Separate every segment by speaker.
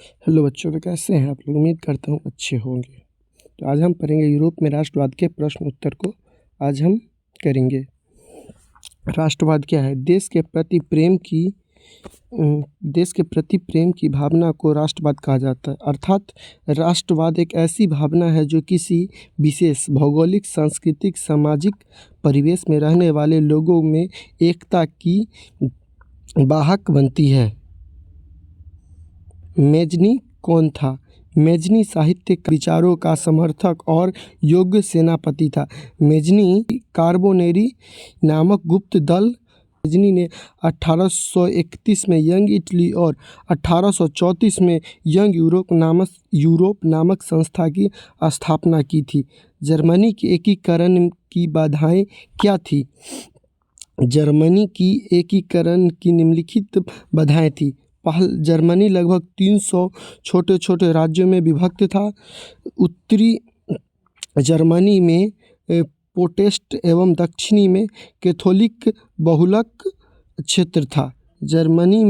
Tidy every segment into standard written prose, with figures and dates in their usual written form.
Speaker 1: Hello बच्चों, तो कैसे हैं आप लोग। उम्मीद करता हूँ अच्छे होंगे। तो आज हम पढ़ेंगे यूरोप में राष्ट्रवाद के प्रश्न उत्तर को। आज हम करेंगे राष्ट्रवाद क्या है। देश के प्रति प्रेम की भावना को राष्ट्रवाद कहा जाता है। अर्थात राष्ट्रवाद एक ऐसी भावना है जो किसी विशेष भौगोलिक, सांस्कृतिक, सामाजिक परिवेश में रहने वाले लोगों में एकता की वाहक बनती है। मेजनी कौन था? मेजनी साहित्यिक विचारों का समर्थक और योग्य सेनापति था। मेजनी कार्बोनेरी नामक गुप्त दल मेजनी ने 1831 में यंग इटली और 1834 में यंग यूरोप नामक संस्था की स्थापना की थी। जर्मनी के एकीकरण की बाधाएं क्या थी? जर्मनी की एकीकरण की निम्नलिखित बाधाएं थी। जर्मनी लगभग 300 छोटे छोटे राज्यों में विभक्त था। उत्तरी जर्मनी में प्रोटेस्टेंट एवं दक्षिणी में कैथोलिक बहुलक क्षेत्र था। जर्मनी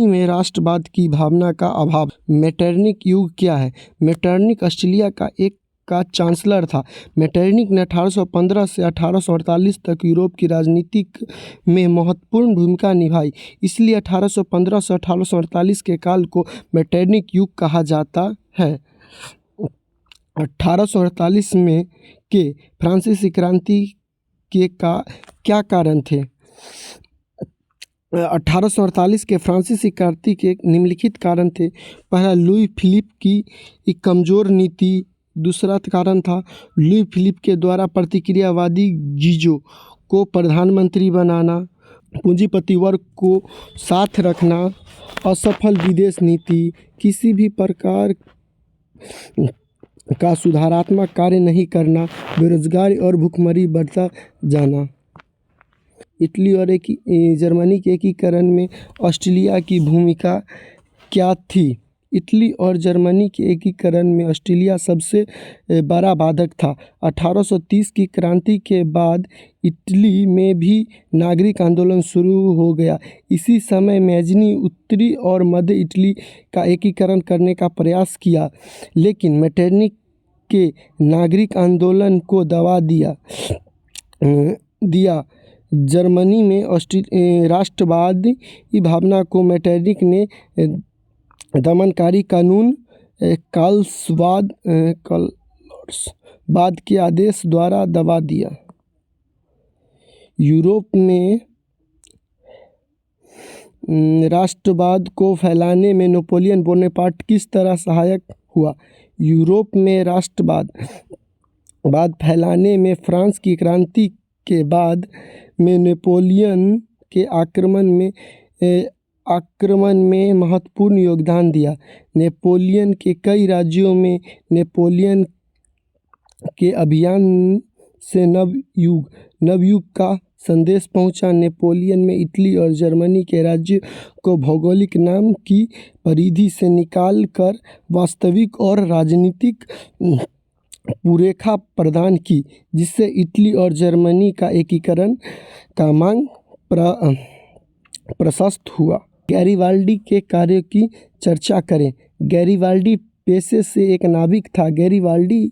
Speaker 1: में राष्ट्रवाद की भावना का अभाव। मेटरनिक युग क्या है? मेटरनिक ऑस्ट्रिया का चांसलर था। मेटरनिक ने 1815 से 1848 तक यूरोप की राजनीति में महत्वपूर्ण भूमिका निभाई। इसलिए 1815 से 1848 के काल को मेटरनिक युग कहा जाता है। 1848 में के फ्रांसीसी क्रांति के क्या कारण थे? 1848 के फ्रांसीसी क्रांति के निम्नलिखित कारण थे। पहला, लुई फिलिप की एक कमज़ोर नीति। दूसरा कारण था लुई फिलिप के द्वारा प्रतिक्रियावादी गीजो को प्रधानमंत्री बनाना, पूंजीपति वर्ग को साथ रखना, असफल विदेश नीति, किसी भी प्रकार का सुधारात्मक कार्य नहीं करना, बेरोजगारी और भूखमरी बढ़ता जाना। इटली और जर्मनी के एकीकरण में ऑस्ट्रिया की भूमिका क्या थी? इटली और जर्मनी के एकीकरण में ऑस्ट्रिया सबसे बड़ा बाधक था। 1830 की क्रांति के बाद इटली में भी नागरिक आंदोलन शुरू हो गया। इसी समय मेजनी उत्तरी और मध्य इटली का एकीकरण करने का प्रयास किया, लेकिन मेटरनिक के नागरिक आंदोलन को दबा दिया। जर्मनी में राष्ट्रवाद की भावना को मेटरनिक ने दमनकारी कानून कार्लसवाद के आदेश द्वारा दबा दिया। यूरोप में राष्ट्रवाद को फैलाने में नेपोलियन बोनापार्ट किस तरह सहायक हुआ? यूरोप में राष्ट्रवाद फैलाने में फ्रांस की क्रांति के बाद में नेपोलियन के आक्रमण में महत्वपूर्ण योगदान दिया। नेपोलियन के कई राज्यों में नेपोलियन के अभियान से नवयुग का संदेश पहुंचा। नेपोलियन में इटली और जर्मनी के राज्य को भौगोलिक नाम की परिधि से निकाल कर वास्तविक और राजनीतिक रूपरेखा प्रदान की, जिससे इटली और जर्मनी का एकीकरण का मार्ग प्रशस्त हुआ। गैरिबाल्डी के कार्यों की चर्चा करें। गैरिबाल्डी पेशे से एक नाविक था। गैरिबाल्डी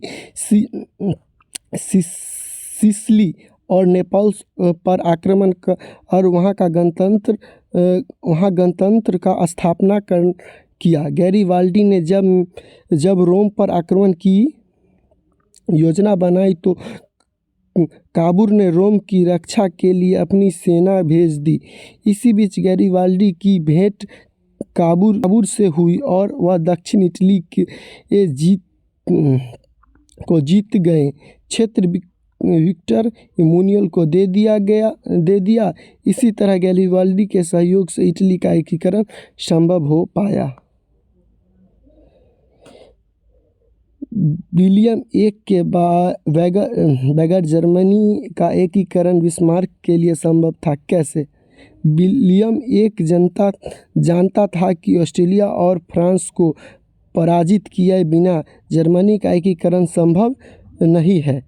Speaker 1: सिसिली और नेपल्स पर आक्रमण और वहाँ गणतंत्र का स्थापना किया। गैरिबाल्डी ने जब रोम पर आक्रमण की योजना बनाई तो काबूर ने रोम की रक्षा के लिए अपनी सेना भेज दी। इसी बीच गैरिबाल्डी की भेंट काबूर से हुई और वह दक्षिण इटली को जीत गए। क्षेत्र विक्टर इमैनुएल को दे दिया। इसी तरह गैरिबाल्डी के सहयोग से इटली का एकीकरण संभव हो पाया। विलियम एक के बगैर जर्मनी का एकीकरण बिस्मार्क के लिए संभव था। कैसे? विलियम एक जानता था कि ऑस्ट्रिया और फ्रांस को पराजित किए बिना जर्मनी का एकीकरण संभव नहीं है।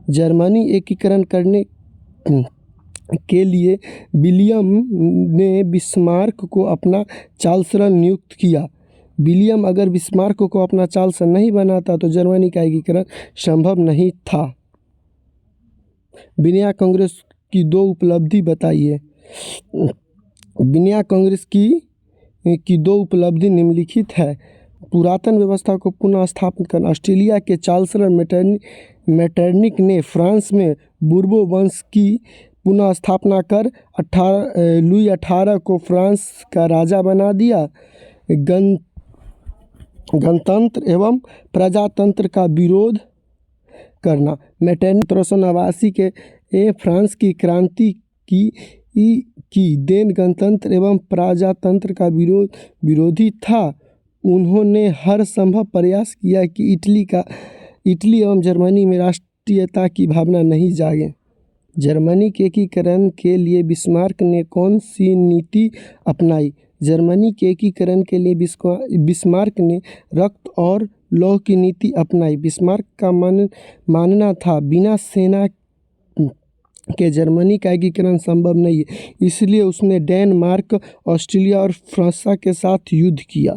Speaker 1: जर्मनी एकीकरण करने के लिए विलियम ने बिस्मार्क को अपना चांसलर नियुक्त किया। विलियम अगर बिस्मार्क को अपना चांसलर नहीं बनाता तो जर्मनी का एकीकरण संभव नहीं था। वियना कांग्रेस की 2 उपलब्धि बताइए। वियना कांग्रेस की 2 उपलब्धि निम्नलिखित है। पुरातन व्यवस्था को पुनः स्थापित करना। ऑस्ट्रिया के चांसलर मेटरनिक ने फ्रांस में बूर्बो वंश की पुनः स्थापना कर लुई 18 को फ्रांस का राजा बना दिया। गणतंत्र एवं प्रजातंत्र का विरोध करना। मेटरनिक 1789 के फ्रांस की क्रांति की देन गणतंत्र एवं प्रजातंत्र का विरोधी था। उन्होंने हर संभव प्रयास किया कि इटली एवं जर्मनी में राष्ट्रीयता की भावना नहीं जागे। जर्मनी के एकीकरण के लिए बिस्मार्क ने कौन सी नीति अपनाई? जर्मनी के एकीकरण के लिए बिस्मार्क ने रक्त और लौह की नीति अपनाई। बिस्मार्क का मानना था बिना सेना के जर्मनी का एकीकरण संभव नहीं है, इसलिए उसने डेनमार्क, ऑस्ट्रिया और फ्रांस के साथ युद्ध किया।